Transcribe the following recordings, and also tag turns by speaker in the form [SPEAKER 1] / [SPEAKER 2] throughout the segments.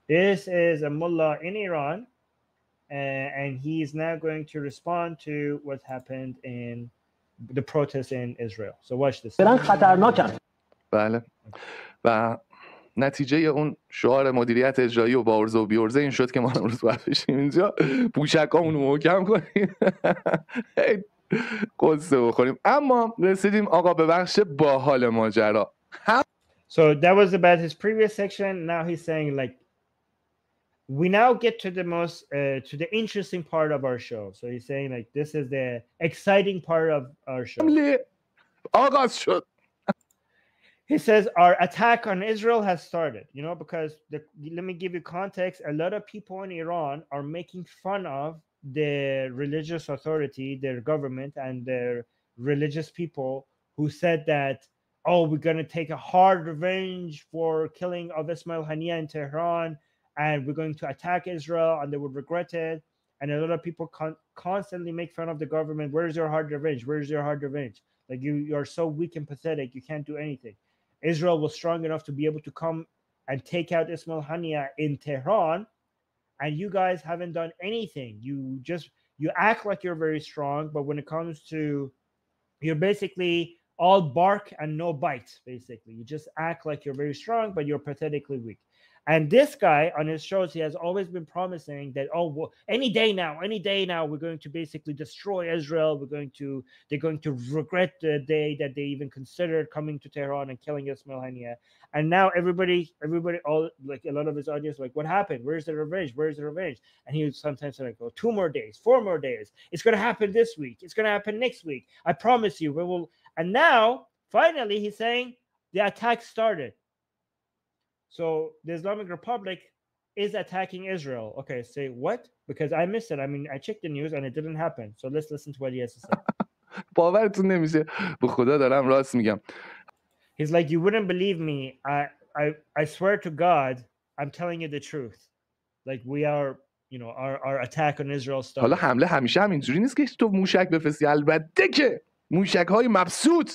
[SPEAKER 1] This is a mullah in Iran, and he's now going to respond to what happened in the protests in Israel. So watch this.
[SPEAKER 2] بله. و نتیجه اون شعار مدیریت اجرایی و بارزه و بیورزه این شد که ما امروز باید بشیم اینجا پوشکامون رو محکم کنیم قصه بخوریم. اما رسیدیم آقا به بخش باحال ماجرا.
[SPEAKER 1] So that was about his previous section. Now he's saying, like, we now get to the most to the interesting part of our show. So he's saying, like, this is the exciting part of our show.
[SPEAKER 2] آغاز شد.
[SPEAKER 1] He says our attack on Israel has started, you know, because let me give you context. A lot of people in Iran are making fun of the religious authority, their government, and their religious people who said that, oh, we're going to take a hard revenge for killing of Ismail Haniyeh in Tehran, and we're going to attack Israel, and they would regret it. And a lot of people constantly make fun of the government. Where's your hard revenge? Where's your hard revenge? Like, you're so weak and pathetic. You can't do anything. Israel was strong enough to be able to come and take out Ismail Haniyeh in Tehran, and you guys haven't done anything. You act like you're very strong, but when it comes to, you're basically all bark and no bite. Basically, you just act like you're very strong, but you're pathetically weak. And this guy on his shows, he has always been promising that, oh, well, any day now, we're going to basically destroy Israel. They're going to regret the day that they even considered coming to Tehran and killing Ismail Haniyeh. And now everybody, all, like, a lot of his audience, like, what happened? Where's the revenge? Where's the revenge? And he would sometimes say, like, oh, 2 more days, 4 more days. It's going to happen this week. It's going to happen next week. I promise you, we will. And now, finally, he's saying the attack started. So the Islamic Republic is attacking Israel. Okay, say what? Because I missed it. I mean, I checked the news and it didn't happen. So let's listen to what he has to say.
[SPEAKER 2] باورتون نمیشه. به خدا دارم راست میگم.
[SPEAKER 1] He's like, you wouldn't believe me. I swear to God, I'm telling you the truth. Like, we are, you know, our attack on Israel started.
[SPEAKER 2] حالا حمله همیشه همینجوری نیست که تو موشک بفرستی. البته که موشک‌های مبسوط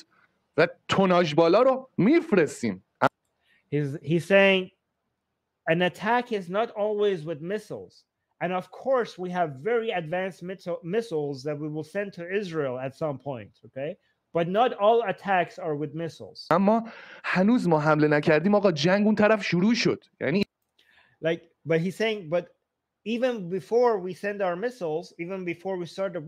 [SPEAKER 2] و توناژ بالا رو میفرستیم.
[SPEAKER 1] He's saying an attack is not always with missiles. And of course, we have very advanced missiles that we will send to Israel at some point, okay? But not all attacks are with missiles.
[SPEAKER 2] اما هنوز ما حمله نکردیم آقا جنگ اون طرف شروع شد. یعنی
[SPEAKER 1] like, but he's saying, but even before we send our missiles, even before we start the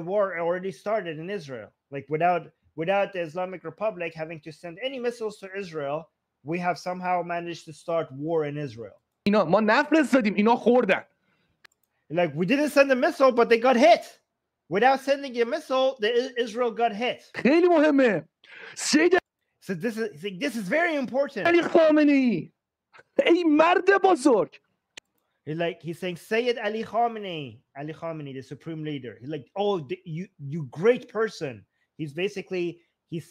[SPEAKER 1] war already started in Israel. Like, without the Islamic Republic having to send any missiles to Israel, we have somehow managed to start war in Israel.
[SPEAKER 2] اینا ما نفرستادیم اینا خوردن.
[SPEAKER 1] Like, we didn't send a missile, but they got hit. Without sending a missile, Israel got hit.
[SPEAKER 2] خیلی مهمه.
[SPEAKER 1] So this is very important.
[SPEAKER 2] علی خامنه‌ای ای مرد بزرگ.
[SPEAKER 1] He's saying Sayyid Ali Khamenei, the supreme leader. He's like, oh, you great person. He's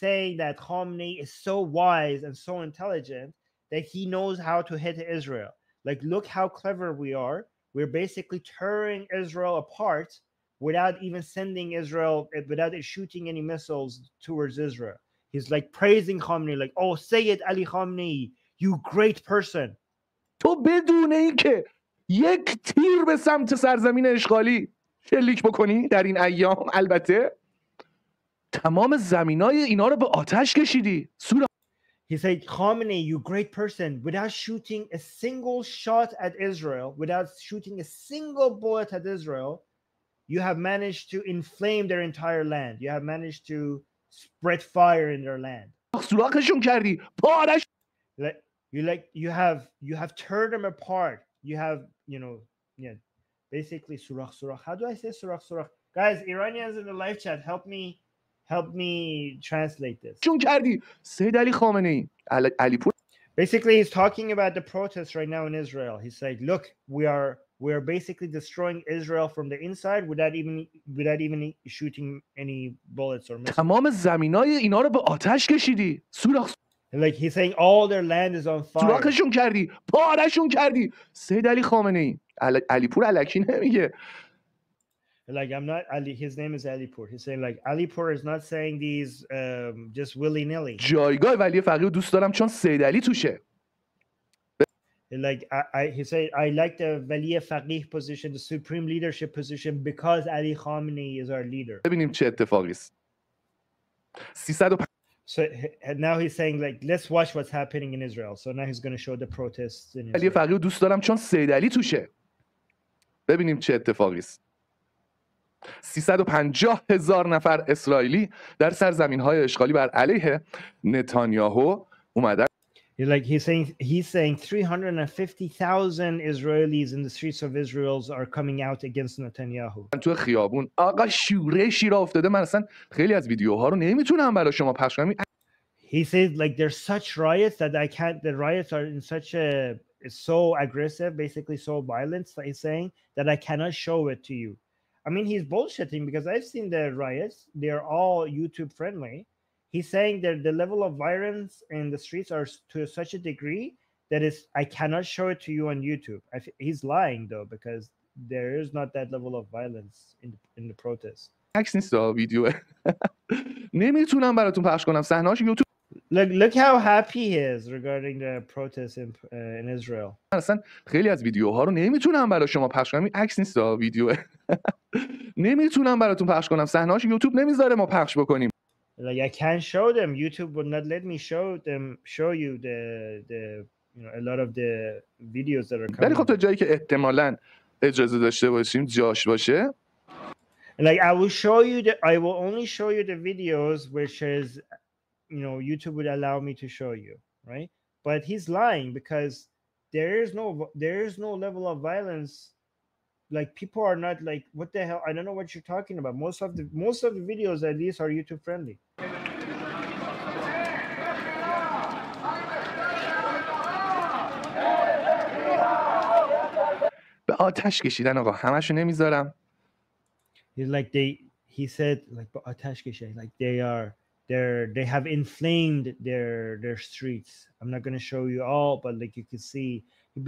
[SPEAKER 1] saying that Khamenei is so wise and so intelligent that he knows how to hit Israel. Like, look how clever we are. We're basically tearing Israel apart without even sending Israel, without shooting any missiles towards Israel. He's like praising Khamenei, like, oh, Sayyid Ali Khamenei, you great person.
[SPEAKER 2] تو بدون اینکه یک تیر به سمت سرزمین اشغالی شلیک بکنی در این ایام، البته تمام زمینای اینا رو به آتش کشیدی.
[SPEAKER 1] He said, Khamenei, you great person, without shooting a single shot at Israel, without shooting a single bullet at Israel, you have managed to inflame their entire land. You have managed to spread fire in their land.
[SPEAKER 2] سوراخشون کردی. پارش.
[SPEAKER 1] You have teared them apart. You have, basically surah. How do I say surah? Guys, Iranians in the live chat, help me translate this.
[SPEAKER 2] چون کردی سید علی خامنه‌ای علی پور.
[SPEAKER 1] Basically, he's talking about the protests right now in Israel. He's like, look, we are basically destroying Israel from the inside without even shooting any bullets or missiles.
[SPEAKER 2] تمام زمینای اینا رو به آتش کشیدی.
[SPEAKER 1] Like, he's saying all their land is on fire.
[SPEAKER 2] سوراخشون کردی، پارشون کردی. سید علی خامنه‌ای علی پور الکی نمیگه.
[SPEAKER 1] Like, I'm not Ali. His name is Alipur. He's saying, like, Alipur is not saying these just willy-nilly.
[SPEAKER 2] جایگاه ولی فقیه رو دوست دارم چون سید علی توشه.
[SPEAKER 1] Like he said, I like the Wali Faqih position, the supreme leadership position, because Ali Khamenei is our leader.
[SPEAKER 2] ببینیم چه اتفاقی است. 350
[SPEAKER 1] So now he's saying like, let's watch what's happening in Israel. So now he's going to show the protests in
[SPEAKER 2] علی
[SPEAKER 1] Israel.
[SPEAKER 2] فقیه دوست دارم چون سید علی توشه. ببینیم چه اتفاقی است. 350,000 نفر اسرائیلی در سرزمین‌های اشغالی بر علیه نتانیاهو اومدن.
[SPEAKER 1] He's saying 350,000 Israelis in the streets of Israel are coming out against Netanyahu.
[SPEAKER 2] تو خیابون آقا شورشی را افتاده. من اصلا خیلی از ویدیوها رو نمیتونم برای شما پخش کنم.
[SPEAKER 1] He said like there's such riots that I can't. The riots are in such a so aggressive, basically so violent. So he's saying that I cannot show it to you. I mean, he's bullshitting because I've seen the riots. They're all YouTube friendly. He's saying that the level of violence in the streets are to such a degree that is I cannot show it to you on YouTube. He's lying though, because there is not that level of violence in the protests.
[SPEAKER 2] عکس نیست ویدیو. نمیتونم براتون پخش کنم صحنه‌اش یوتیوب.
[SPEAKER 1] Look how happy he is regarding the protests in Israel.
[SPEAKER 2] اصلا خیلی از ویدیوها رو نمیتونم برای شما پخش کنم. عکس نیست ویدیو. نمیتونم براتون پخش کنم صحنه‌اش یوتیوب نمیذاره ما پخش بکنیم.
[SPEAKER 1] Like I can't show them. YouTube would not let me show you the a lot of the videos that are coming.
[SPEAKER 2] ولی خب تا جایی که احتمالاً اجازه داشته باشیم جاش باشه.
[SPEAKER 1] Like I will only show you the videos which is YouTube would allow me to show you, right? But he's lying because there is no level of violence. Like people are not like, what the hell? I don't know what you're talking about. Most of the videos at least are YouTube friendly.
[SPEAKER 2] به آتش کشیدن آقا همشو نمیذارم.
[SPEAKER 1] He said like به آتش کشیدن, like they have inflamed their streets. I'm not going to show you all, but like you can see,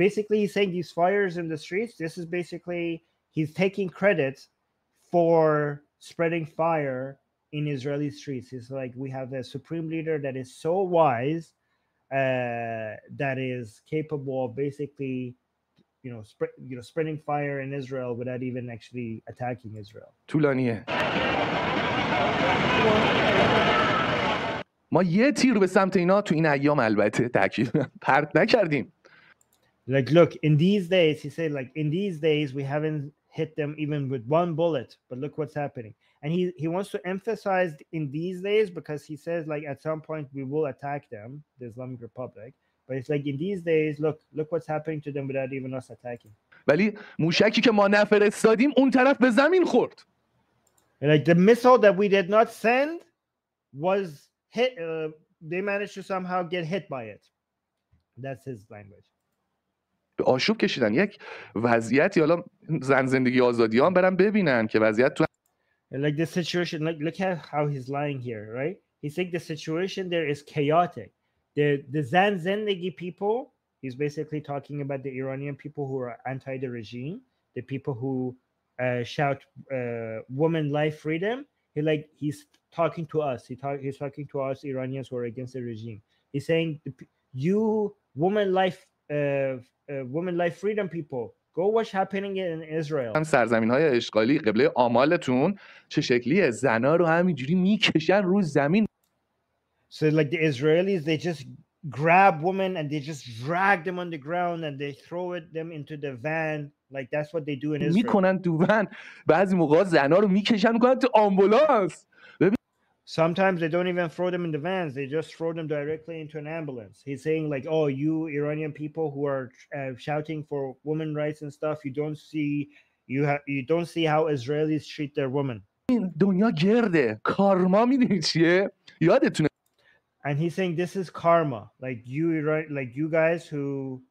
[SPEAKER 1] basically he's saying these fires in the streets, this is basically he's taking credit for spreading fire in Israeli streets. It's like we have a supreme leader that is so wise, that is capable of basically spreading fire in Israel without even actually attacking Israel.
[SPEAKER 2] طولانیه. ما یه تیر به سمت اینا تو این ایام البته تاکید پرت نکردیم.
[SPEAKER 1] Like look, in these days, he said, like in these days we haven't hit them even with one bullet, but look what's happening. And he wants to emphasize in these days because he says like at some point we will attack them, the Islamic Republic. But it's like in these days, look what's happening to them without even us attacking.
[SPEAKER 2] ولی موشکی که ما نفرستادیم اون طرف به زمین خورد.
[SPEAKER 1] Like the missile that we did not send was hit. They managed to somehow get hit by it. That's his language.
[SPEAKER 2] به آشوب کشیدن. یک وضعیتی حالا زن زندگی آزادیان برن ببینن که وضعیت تو
[SPEAKER 1] like the situation, like look at how he's lying here, right? He's saying the situation there is chaotic. The Zan Zendegi people, he's basically talking about the Iranian people who are anti the regime, the people who shout woman life freedom. He's talking to us. He's talking to us Iranians who are against the regime. He's saying you woman life freedom people, go what's happening in Israel.
[SPEAKER 2] هم سرزمین‌های اشغالی قبله آمالتون چه شکلیه؟ زنا رو همینجوری میکشن رو زمین.
[SPEAKER 1] So like the Israelis, they just grab women and they just drag them on the ground and they throw them into the van. Like that's what they do in Israel.
[SPEAKER 2] میکنن تو ون. بعضی موقع زنا رو میکشن میکنن تو آمبولانس.
[SPEAKER 1] Sometimes they don't even throw them in the vans. They just throw them directly into an ambulance. He's saying like, oh, you Iranian people who are shouting for women rights and stuff, you don't see how Israelis treat their women.
[SPEAKER 2] دنیا گرده. کارما میدونی چیه؟ یادتونه.
[SPEAKER 1] And he's saying this is karma. Like you guys who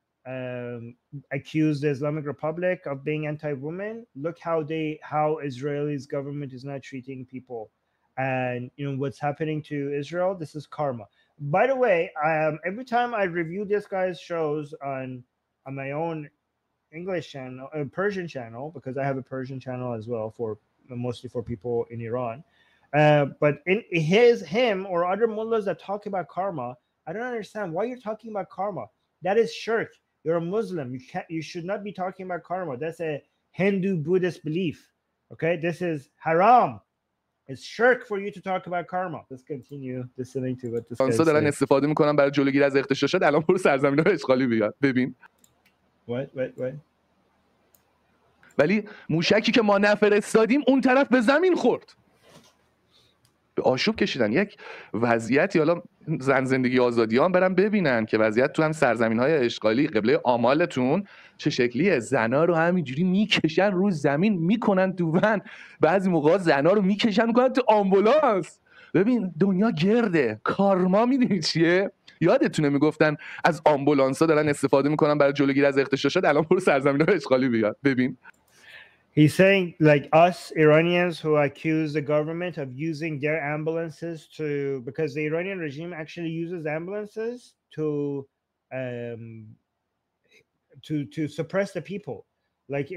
[SPEAKER 1] accuse the Islamic Republic of being anti-women. Look how Israel's government is not treating people. And what's happening to Israel, this is karma. By the way, every time I review this guy's shows on my own English channel, Persian channel, because I have a Persian channel as well, for mostly for people in Iran. But in him or other mullahs that talk about karma, I don't understand why you're talking about karma. That is shirk. You're a Muslim. You should not be talking about karma. That's a Hindu Buddhist belief. Okay, this is haram. It's shirk for you to talk about karma. Let's continue listening to what this guy is
[SPEAKER 2] دارن
[SPEAKER 1] saying.
[SPEAKER 2] استفاده میکنن برای جلوگیری از اغتشاشات. الان برو سرزمین‌های اشغالی بیاد ببین.
[SPEAKER 1] What?
[SPEAKER 2] ولی موشکی که ما نفرستادیم اون طرف به زمین خورد. به آشوب کشیدن. یک وضعیتی، حالا زن زندگی آزادیان برن ببینن که وضعیت تو هم سرزمین‌های اشغالی قبله آمالتون چه شکلیه. زنا رو همینجوری میکشن رو زمین، میکنن تو ون، بعضی موقع زنا رو میکشن میکنن تو آمبولانس. ببین دنیا گرده. کارما میدونی چیه؟ یادتونه میگفتن از آمبولانس‌ها دارن استفاده میکنن برای جلوگیری از اغتشاشات. الان برو سرزمین‌های اشغالی بیاد ببین.
[SPEAKER 1] He's saying, like us Iranians who accuse the government of using their ambulances because the Iranian regime actually uses ambulances to suppress the people, like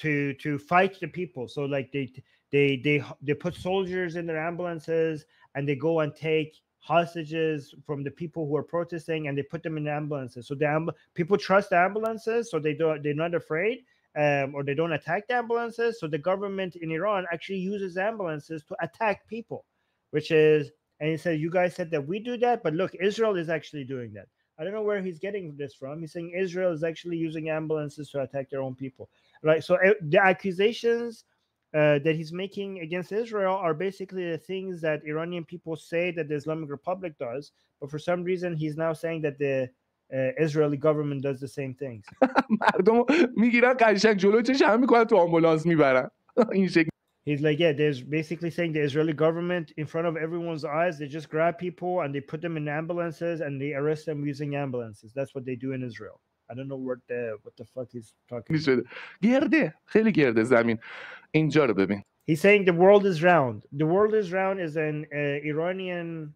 [SPEAKER 1] to fight the people. So like they put soldiers in their ambulances and they go and take hostages from the people who are protesting and they put them in ambulances. So people trust the ambulances, so they're not afraid. Or they don't attack the ambulances. So the government in Iran actually uses ambulances to attack people, and he said, you guys said that we do that, but look, Israel is actually doing that. I don't know where he's getting this from. He's saying Israel is actually using ambulances to attack their own people. Right. So the accusations that he's making against Israel are basically the things that Iranian people say that the Islamic Republic does. But for some reason, he's now saying that the Israeli government does the same things.
[SPEAKER 2] مردم میگیرن قشنگ جلو چش هم میکنن تو آمبولانس میبرن. این شکل.
[SPEAKER 1] He's like, yeah, there's basically saying the Israeli government in front of everyone's eyes, they just grab people and they put them in ambulances and they arrest them using ambulances. That's what they do in Israel. I don't know what the fuck he's talking about.
[SPEAKER 2] گرده، خیلی گرده زمین. اینجا رو ببین.
[SPEAKER 1] He's saying the world is round. The world is round is an Iranian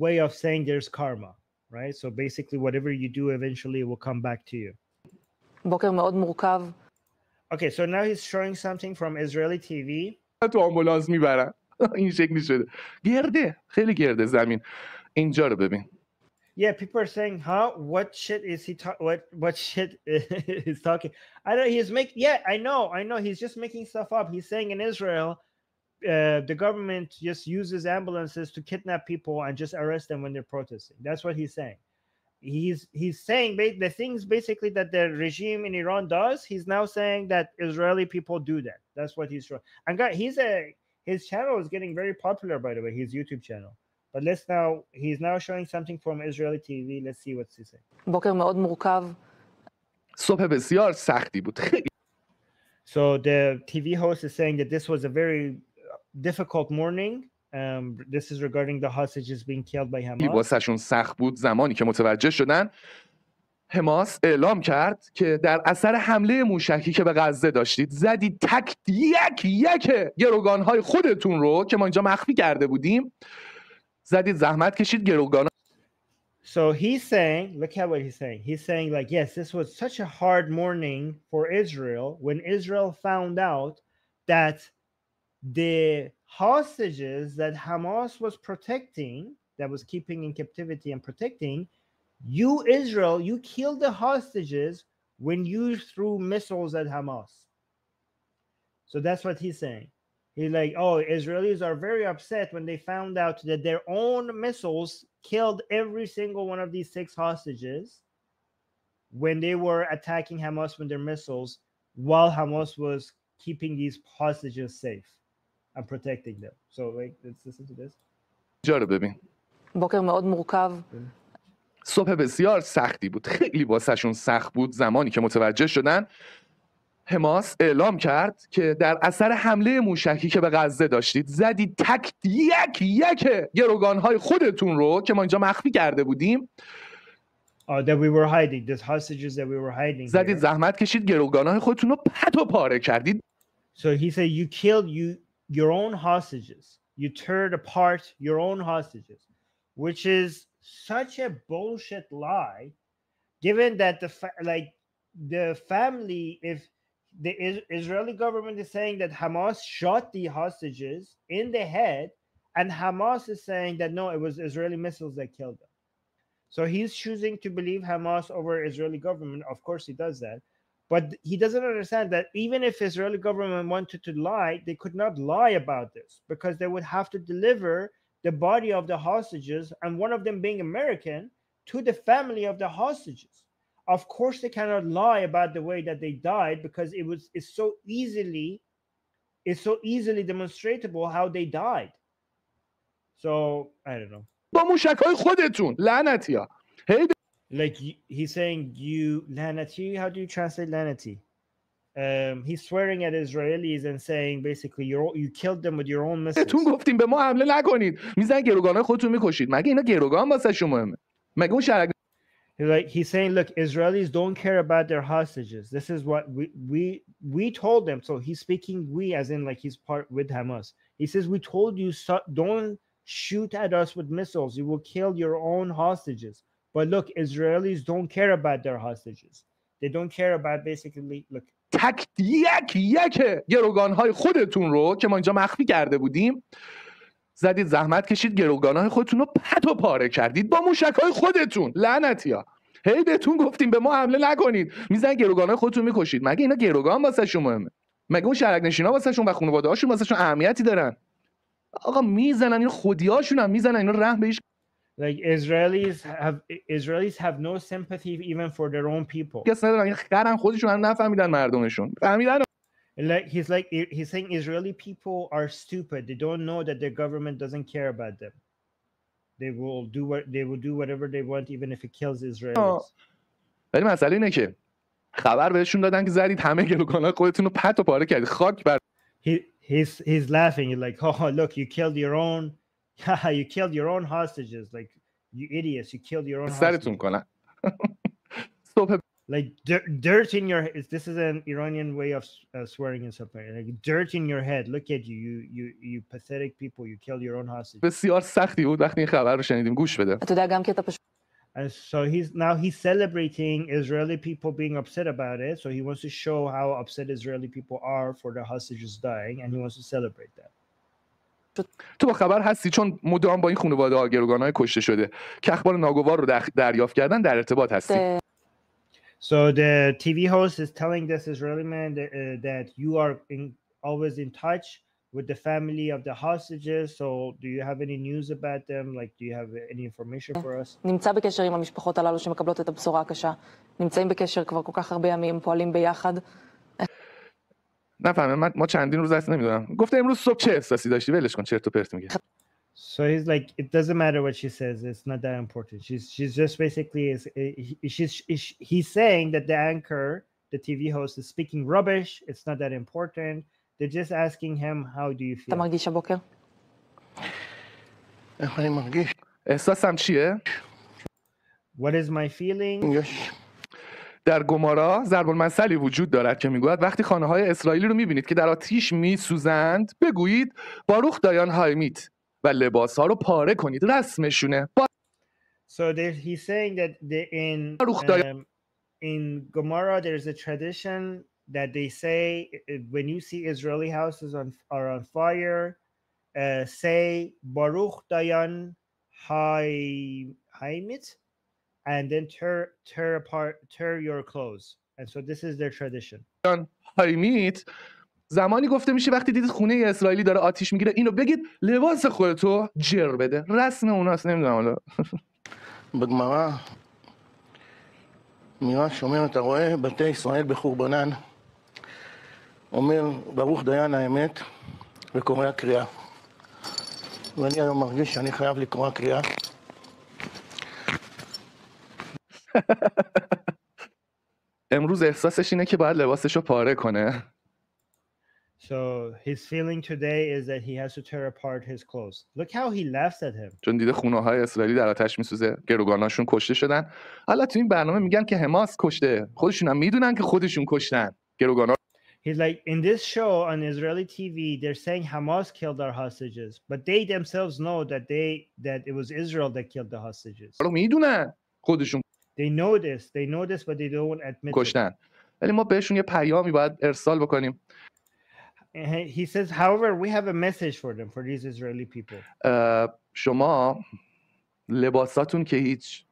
[SPEAKER 1] way of saying there's karma. Right? So basically whatever you do eventually will come back to you.
[SPEAKER 3] בוקר מאוד מורכב.
[SPEAKER 1] Okay, so now he's showing something from Israeli TV.
[SPEAKER 2] تو آمبولانس میبرن. این شکلی شده. گرده، خیلی گرده زمین. اینجا رو ببین.
[SPEAKER 1] Yeah, people are saying, huh? What shit is he what shit is talking? I know I know. He's just making stuff up. He's saying in Israel, the government just uses ambulances to kidnap people and just arrest them when they're protesting. That's what he's saying. He's saying the things basically that the regime in Iran does. He's now saying that Israeli people do that. That's what he's showing. And his channel is getting very popular, by the way, his YouTube channel. But he's now showing something from Israeli TV. Let's see what's he saying.
[SPEAKER 3] בוקר מאוד מורכב.
[SPEAKER 2] صبح بسیار سختی بود.
[SPEAKER 1] So the TV host is saying that this was a very difficult morning. This is regarding the hostages being killed by Hamas.
[SPEAKER 2] واسهشون سخت بود زمانی که متوجه شدن حماس اعلام کرد که در اثر حمله موشکی که به غزه داشتید زدید تک یک گروگان‌های خودتون رو که ما اینجا مخفی کرده بودیم، زدید زحمت کشید گروگان.
[SPEAKER 1] So he's saying, look at what he's saying. He's saying like, yes, this was such a hard morning for Israel when Israel found out that the hostages that Hamas was protecting, that was keeping in captivity and protecting, you, Israel, you killed the hostages when you threw missiles at Hamas. So that's what he's saying. He's like, oh, Israelis are very upset when they found out that their own missiles killed every single one of these 6 hostages when they were attacking Hamas with their missiles while Hamas was keeping these hostages safe and protecting them. So wait, let's listen to this.
[SPEAKER 2] جا رو ببین.
[SPEAKER 3] بוקر מאוד מורכב.
[SPEAKER 2] صبح بسیار سختی بود. خیلی واسهشون سخت بود زمانی که متوجه شدن حماس اعلام کرد که در اثر حمله موشکی که به غزه داشتید زدید تک یک گروگان‌های خودتون رو که ما اینجا مخفی کرده بودیم،
[SPEAKER 1] that we were hiding, these hostages that we were hiding.
[SPEAKER 2] زدید زحمت کشید گروگان‌های خودتون رو پت و پاره کردید.
[SPEAKER 1] So he said you killed your own hostages. You tore apart your own hostages, which is such a bullshit lie, given that the family, if the Israeli government is saying that Hamas shot the hostages in the head, and Hamas is saying that no, it was Israeli missiles that killed them. So he's choosing to believe Hamas over Israeli government. Of course he does that. But he doesn't understand that even if Israeli government wanted to lie, they could not lie about this because they would have to deliver the body of the hostages, and one of them being American, to the family of the hostages. Of course they cannot lie about the way that they died because it's so easily demonstrable how they died. So I don't know.
[SPEAKER 2] با موشک‌های خودتون لعنتیا. هی
[SPEAKER 1] Like he's saying, you lanati. How do you translate lanati? He's swearing at Israelis and saying basically you killed them with your own missiles.
[SPEAKER 2] بهتون گفتیم به ما حمله نکنید. میزنن گروگانای خودتون میکشید. مگه اینا گروگان واسه شما مهمه؟ مگه اون شرک
[SPEAKER 1] He's saying, look, Israelis don't care about their hostages. This is what we told them. So he's speaking we as in like he's part with Hamas. He says we told you don't shoot at us with missiles. You will kill your own hostages. But look, Israelis don't care about their hostages. They don't care about basically look.
[SPEAKER 2] تک یک گروگان‌های خودتون رو که ما اینجا مخفی کرده بودیم زدید، زحمت کشید، گروگان‌های خودتون رو پت و پاره کردید با موشک‌های خودتون لعنتیا. هی بهتون گفتیم به ما حمله نکنید. میزنن گروگان‌های خودتون میکشید. مگه اینا گروگان واسهشون مهمه؟ مگه اون شرک نشینا واسهشون و خانواده‌هاشون واسهشون اهمیتی دارن؟ آقا میزنن این خودیاشون هم میزنن، اینا رحم بهش.
[SPEAKER 1] Like Israelis have no sympathy even for their own people.
[SPEAKER 2] کس ندارن، این خرن خودشون هم نفهمیدن مردمشون. فهمیدن.
[SPEAKER 1] He's saying Israeli people are stupid. They don't know that their government doesn't care about them. They will do whatever they want even if it kills Israelis.
[SPEAKER 2] ولی مسئله اینه که خبر بهشون دادن که زدید همه گروگان‌های خودتون رو پت و پاره کردید. خاک بر
[SPEAKER 1] He's laughing. He's like, oh look, you killed your own hostages. Like you idiots, you killed your own hostages.
[SPEAKER 2] سرتون کنن. صبح
[SPEAKER 1] like dirt in your head. This is an Iranian way of swearing and something. Like dirt in your head. Look at you pathetic people. You killed your own hostage.
[SPEAKER 2] بسیار سختی بود وقتی این خبر رو شنیدیم. گوش بده.
[SPEAKER 1] And so he's celebrating Israeli people being upset about it. So he wants to show how upset Israeli people are for the hostages dying, and he wants to celebrate that.
[SPEAKER 2] تو با خبر هستی چون مدام با این خانواده گروگان‌های کشته شده که اخبار ناگوار رو دریافت کردن در ارتباط هستی.
[SPEAKER 1] So the TV host is telling this Israeli man that you are always in touch with the family of the hostages. So do you have any news about them? Like, do you have any information for us?
[SPEAKER 3] נמצא בקשר עם המשפחות הללו שמקבלות את הבשורה הקשה. נמצאים בקשר כבר כל כך הרבה ימים, פועלים ביחד.
[SPEAKER 2] نفهمم ما چندین روز اصلا نمیدونم. گفته امروز صبح چه احساسی داشتی؟ ولش کن، چرت و پرت میگه.
[SPEAKER 1] So he's like, it doesn't matter what she says. It's not that important. She's just basically he's saying that the anchor, the TV host, is speaking rubbish. It's not that important. They're just asking him, how do you feel?
[SPEAKER 3] אתה מרגיש הבוקר?
[SPEAKER 4] איך אני מרגיש?
[SPEAKER 2] احساسم چیه؟
[SPEAKER 1] What is my feeling?
[SPEAKER 2] در گمارا ضرب المثلی وجود دارد که میگوید وقتی خانه‌های اسرائیلی رو میبینید که در آتیش میسوزند بگویید باروخ دایان هایمیت و لباس‌ها رو پاره کنید، رسمشونه.
[SPEAKER 1] So he's saying that in Gomorrah there's a tradition that they say when you see Israeli houses are on fire, say Baruch Dayan Haimit, and then tear your clothes. And so this is their tradition.
[SPEAKER 2] هایمیت زمانی گفته میشه وقتی دیدید خونه اسرائیلی داره آتیش میگیره اینو بگید لباس خودتو جر بده. رسم اوناست، נמדם حالا.
[SPEAKER 4] בגמרא מירש אומר, אתה רואה בתי ישראל בחורבנן, אומר ברוך דיין האמת וקורא הקריאה. ואני היום מרגיש שאני חייב לקרוא הקריאה.
[SPEAKER 2] امروز احساسش اینه که باید لباسشو پاره کنه.
[SPEAKER 1] So his feeling today is that he has to tear apart his clothes. Look how he laughs at him.
[SPEAKER 2] چون دیده خونه‌های اسرائیلی در آتش میسوزه، گروگاناشون کشته شدن. حالا تو این برنامه میگن که حماس کشته. خودشون هم میدونن که خودشون کشتن. گروگانا
[SPEAKER 1] He's like, in this show on Israeli TV, they're saying Hamas killed our hostages, but they themselves know that it was Israel that killed the hostages.
[SPEAKER 2] میدونن خودشون
[SPEAKER 1] They know this, but they don't admit it.
[SPEAKER 2] کشتن. ولی ما بهشون یه پیامی باید ارسال بکنیم.
[SPEAKER 1] He says, however, we have a message for them, for these Israeli people.
[SPEAKER 2] شما لباساتون که هیچ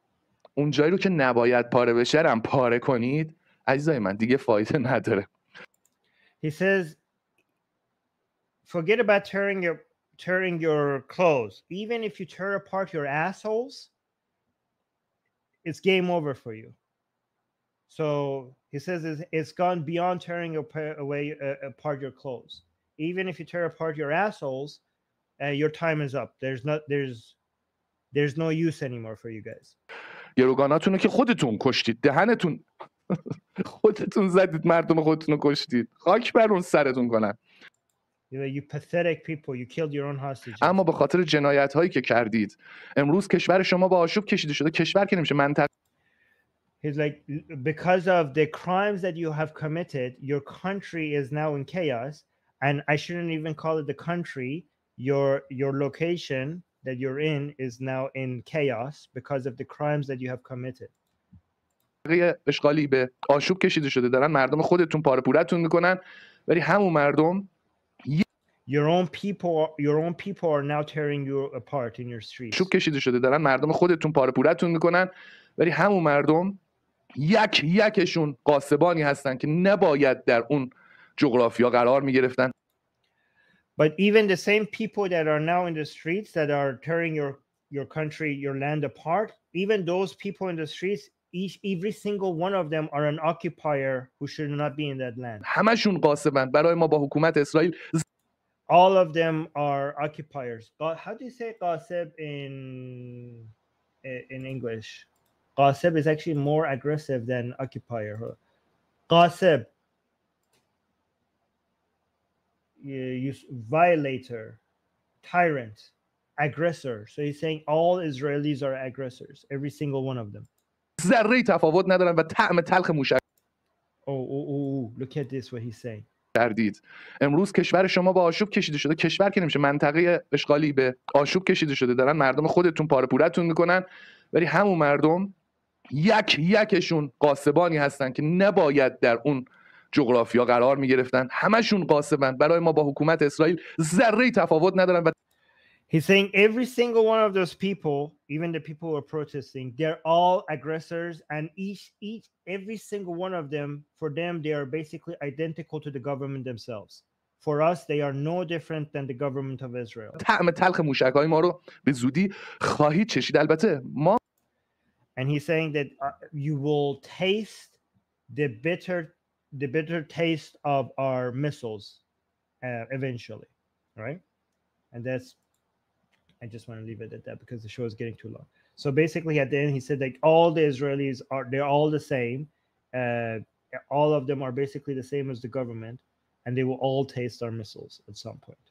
[SPEAKER 2] اون جایی رو که نباید پاره بشه رو هم پاره کنید، عزیزای من دیگه فایده نداره.
[SPEAKER 1] He says, forget about tearing your clothes. Even if you tear apart your assholes, it's game over for you. So he says it's gone beyond tearing apart your clothes. Even if you tear apart your assholes, your time is up. There's no use anymore for you guys.
[SPEAKER 2] گروگاناتونو که خودتون کشتید، دهنتون خودتون زدید، مردم خودتون رو کشتید، خاک بر اون سرتون کنن.
[SPEAKER 1] You pathetic people, you killed your own hostages.
[SPEAKER 2] اما به خاطر جنایت هایی که کردید امروز کشور شما با آشوب کشیده شده. کشور که نمیشه، منطقه.
[SPEAKER 1] He's like, because of the crimes that you have committed, your country is now in chaos, and I shouldn't even call it the country. Your location that you're in is now in chaos because of the crimes that you have committed.
[SPEAKER 2] اشغالی به آشوب کشیده شده، دارن مردم خودتون پاره پورتون میکنن، ولی همون مردم
[SPEAKER 1] your own people are now tearing you apart in your streets.
[SPEAKER 2] آشوب کشیده شده، دارن مردم خودتون پاره پورتون میکنن، ولی همون مردم یکشون قاسبانی هستن که نباید در اون جغرافیا قرار میگرفتن.
[SPEAKER 1] But even the same people that are now in the streets that are tearing your country, your land apart, even those people in the streets, every single one of them are an occupier who should not be in that land.
[SPEAKER 2] همشون قاسبن. برای ما با حکومت اسرائیل
[SPEAKER 1] all of them are occupiers. How do you say qasib in English? Qasib is actually more aggressive than occupier. Qasib, violator, tyrant, aggressor. So he's saying all Israelis are aggressors, every single one of them.
[SPEAKER 2] ذره تفاوت ندارن و طعم تلخ موشک.
[SPEAKER 1] Look at this, what he's saying.
[SPEAKER 2] کردید. امروز کشور شما با آشوب کشیده شده. کشور که نمیشه، منطقه اشغالی به آشوب کشیده شده، دارن مردم خودتون پاره پورتون میکنن، ولی همون مردم یکشون قاسبانی هستن که نباید در اون جغرافیا قرار میگرفتن. همشون قاسبن. برای ما با حکومت اسرائیل ذره تفاوت ندارن. و
[SPEAKER 1] He's saying every single one of those people, even the people who are protesting, they're all aggressors, and every single one of them, for them, they are basically identical to the government themselves. For us, they are no different than the government of Israel.
[SPEAKER 2] طعم تلخ موشک‌های ما رو به زودی خواهید چشید. البته ما
[SPEAKER 1] And he's saying that you will taste the bitter taste of our missiles eventually, right? And that's, I just want to leave it at that because the show is getting too long. So basically at the end, he said like all the Israelis they're all the same. All of them are basically the same as the government, and they will all taste our missiles at some point.